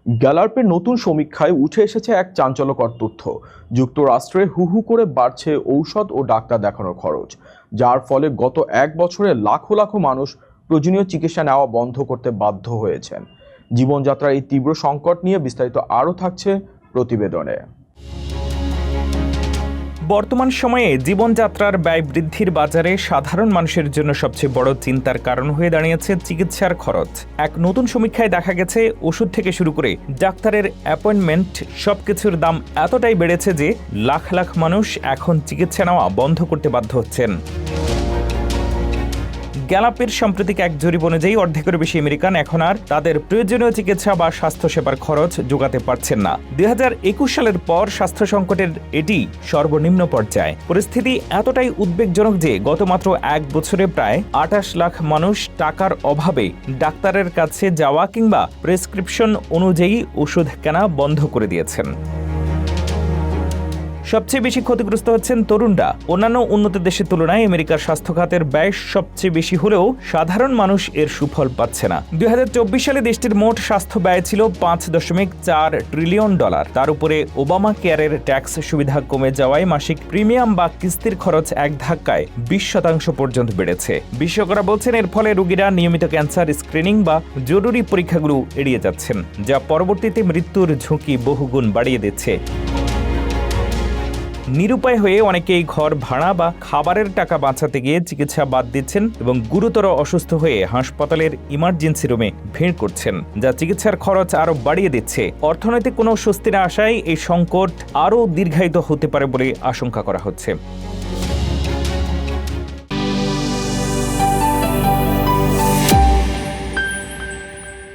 গ্যালার্পের নতুন সমীক্ষায় উঠে এসেছে এক চাঞ্চল্যকর তথ্য। যুক্তরাষ্ট্রে হু হু করে বাড়ছে ঔষধ ও ডাক্তার দেখানোর খরচ, যার ফলে গত এক বছরে লাখো লাখো মানুষ প্রয়োজনীয় চিকিৎসা নেওয়া বন্ধ করতে বাধ্য হয়েছেন। জীবনযাত্রার এই তীব্র সংকট নিয়ে বিস্তারিত আরও থাকছে প্রতিবেদনে। বর্তমান সময়ে জীবনযাত্রার ব্যয় বৃদ্ধির বাজারে সাধারণ মানুষের জন্য সবচেয়ে বড় চিন্তার কারণ হয়ে দাঁড়িয়েছে চিকিৎসার খরচ। এক নতুন সমীক্ষায় দেখা গেছে ওষুধ থেকে শুরু করে ডাক্তারের অ্যাপয়েন্টমেন্ট সবকিছুর দাম এতটাই বেড়েছে যে লাখ লাখ মানুষ এখন চিকিৎসা নেওয়া বন্ধ করতে বাধ্য হচ্ছেন। গ্যালাপের সাম্প্রতিক এক জরিপ অনুযায়ী অর্ধেকেরও বেশি আমেরিকান এখন আর তাদের প্রয়োজনীয় চিকিৎসা বা স্বাস্থ্যসেবার খরচ যোগাতে পারছেন না। 2021 সালের পর স্বাস্থ্য সংকটের এটি সর্বনিম্ন পর্যায়ে। পরিস্থিতি এতটাই উদ্বেগজনক যে গত মাত্র এক বছরে প্রায় 28 লাখ মানুষ টাকার অভাবে ডাক্তারের কাছে যাওয়া কিংবা প্রেসক্রিপশন অনুযায়ী ওষুধ কেনা বন্ধ করে দিয়েছেন। সবচেয়ে বেশি ক্ষতিগ্রস্ত হচ্ছেন তরুণরা। অন্যান্য উন্নত দেশের তুলনায় আমেরিকার স্বাস্থ্য খাতের ব্যয় সবচেয়ে বেশি হলেও সাধারণ মানুষ এর সুফল পাচ্ছে না। 2024 সালে দেশটির মোট স্বাস্থ্য ব্যয় ছিল $5.4 ট্রিলিয়ন। তার উপরে ওবামা কেয়ারের ট্যাক্স সুবিধা কমে যাওয়ায় মাসিক প্রিমিয়াম বা কিস্তির খরচ এক ধাক্কায় 20% পর্যন্ত বেড়েছে। বিশেষজ্ঞরা বলছেন এর ফলে রোগীরা নিয়মিত ক্যান্সার স্ক্রিনিং বা জরুরি পরীক্ষাগুলো এড়িয়ে যাচ্ছেন, যা পরবর্তীতে মৃত্যুর ঝুঁকি বহুগুণ বাড়িয়ে দিচ্ছে। নিরুপায় হয়ে অনেকেই ঘর ভাড়া বা খাবারের টাকা বাঁচাতে গিয়ে চিকিৎসা বাদ দিচ্ছেন এবং গুরুতর অসুস্থ হয়ে হাসপাতালের ইমার্জেন্সি রুমে ভিড় করছেন, যা চিকিৎসার খরচ আরও বাড়িয়ে দিচ্ছে। অর্থনৈতিক কোনো স্বস্তি না আসায় এই সংকট আরও দীর্ঘায়িত হতে পারে বলে আশঙ্কা করা হচ্ছে।